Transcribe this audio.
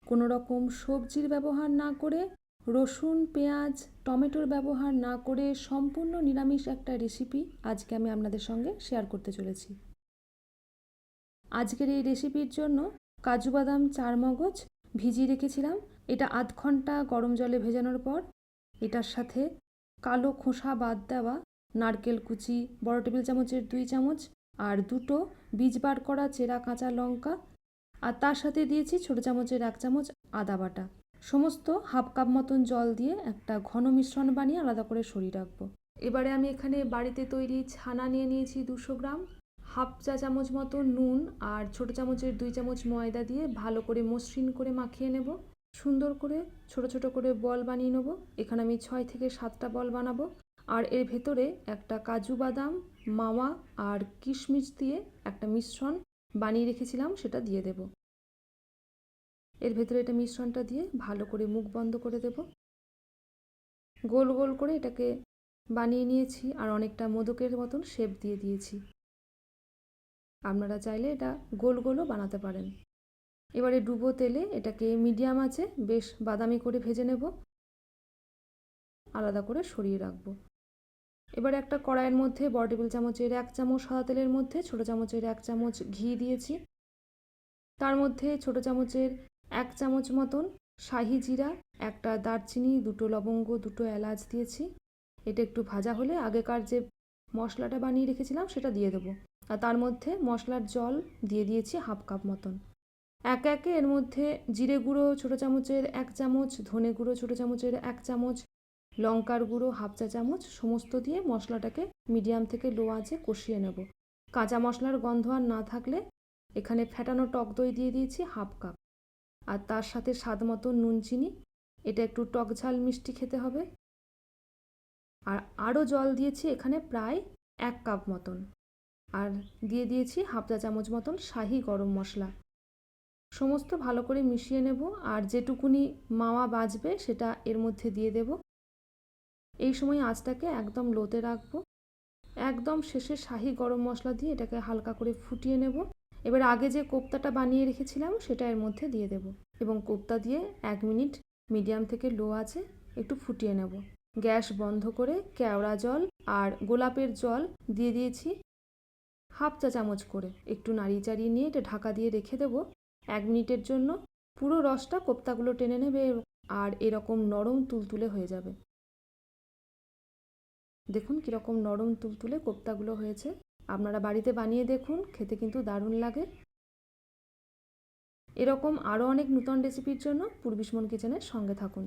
কোনো রকম সবজির ব্যবহার না করে, রসুন, পেঁয়াজ, টমেটোর ব্যবহার না করে সম্পূর্ণ নিরামিষ একটা রেসিপি আজকে আমি আপনাদের সঙ্গে শেয়ার করতে চলেছি। আজকের এই রেসিপির জন্য কাজু বাদাম, চারমগজ ভিজিয়ে রেখেছিলাম। এটা আধ ঘন্টা গরম জলে ভেজানোর পর এটার সাথে কালো খোসা বাদ দেওয়া নারকেল কুচি বড় টেবিল চামচের 2 চামচ, আর দুটো বীজ বার করা চেরা কাঁচা লঙ্কা, আর তার সাথে দিয়েছি ছোটো চামচের 1 চামচ আদা বাটা। সমস্ত হাফ কাপ মতন জল দিয়ে একটা ঘন মিশ্রণ বানিয়ে আলাদা করে সরিয়ে রাখবো। এবারে আমি এখানে বাড়িতে তৈরি ছানা নিয়ে নিয়েছি 200 গ্রাম, হাফ চা চামচ মতো নুন আর ছোটো চামচের 2 চামচ ময়দা দিয়ে ভালো করে মসৃণ করে মাখিয়ে নেব। সুন্দর করে ছোট ছোট করে বল বানিয়ে নেব। এখানে আমি 6 থেকে 7টা বল বানাবো। আর এর ভেতরে একটা কাজু বাদাম, মাওয়া আর কিশমিশ দিয়ে একটা মিশ্রণ বানিয়ে রেখেছিলাম, সেটা দিয়ে দেব। এর ভেতরে এটা মিশ্রণটা দিয়ে ভালো করে মুখ বন্ধ করে দেব। গোল গোল করে এটাকে বানিয়ে নিয়েছি আর অনেকটা মোদকের মতন শেপ দিয়ে দিয়েছি। আপনারা চাইলে এটা গোল গোলও বানাতে পারেন। এবারে ডুবো তেলে এটাকে মিডিয়াম আঁচে বেশ বাদামি করে ভেজে নেব, আলাদা করে সরিয়ে রাখবো। এবারে একটা কড়াইয়ের মধ্যে বড় টেবিল চামচের 1 চামচ সাদা তেলের মধ্যে ছোটো চামচের 1 চামচ ঘি দিয়েছি। তার মধ্যে ছোটো চামচের 1 চামচ মতন শাহি জিরা, একটা দারচিনি, 2টো লবঙ্গ, 2টো এলাচ দিয়েছি। এটা একটু ভাজা হলে আগেকার যে মশলাটা বানিয়ে রেখেছিলাম সেটা দিয়ে দেবো। আর তার মধ্যে মশলার জল দিয়ে দিয়েছি হাফ কাপ মতন। একে একে এর মধ্যে জিরে গুঁড়ো ছোটো চামচের 1 চামচ, ধনে গুঁড়ো ছোটো চামচের 1 চামচ, লঙ্কার গুঁড়ো হাফ চা চামচ সমস্ত দিয়ে মশলাটাকে মিডিয়াম থেকে লো আঁচে কষিয়ে নেব। কাঁচা মশলার গন্ধ আর না থাকলে এখানে ফেটানো টক দই দিয়ে দিয়েছি হাফ কাপ, আর তার সাথে স্বাদ মতো নুন চিনি। এটা একটু টক ঝাল মিষ্টি খেতে হবে। আর আরও জল দিয়েছি এখানে প্রায় 1 কাপ মতন, আর দিয়ে দিয়েছি হাফ চা চামচ মতন শাহি গরম মশলা। সমস্ত ভালো করে মিশিয়ে নেব, আর যেটুকুনি মাওয়া বাঁচবে সেটা এর মধ্যে দিয়ে দেব। এই সময় আঁচটাকে একদম লোতে রাখবো। একদম শেষে শাহি গরম মশলা দিয়ে এটাকে হালকা করে ফুটিয়ে নেব। এবার আগে যে কোপ্তাটা বানিয়ে রেখেছিলাম সেটা এর মধ্যে দিয়ে দেব এবং কোপ্তা দিয়ে 1 মিনিট মিডিয়াম থেকে লো আঁচে একটু ফুটিয়ে নেব। গ্যাস বন্ধ করে কেওড়া জল আর গোলাপের জল দিয়ে দিয়েছি হাফ চা চামচ করে। একটু নাড়িয়ে চাড়িয়ে নিয়ে এটা ঢাকা দিয়ে রেখে দেব 1 মিনিটের জন্য। পুরো রসটা কোপ্তাগুলো টেনে নেবে আর এরকম নরম তুলতুলে হয়ে যাবে। দেখুন কীরকম নরম তুলতুলে কোপ্তাগুলো হয়েছে। আপনারা বাড়িতে বানিয়ে দেখুন, খেতে কিন্তু দারুণ লাগে। এরকম আরও অনেক নতুন রেসিপির জন্য পূর্বিশ মন কিচেনের সঙ্গে থাকুন।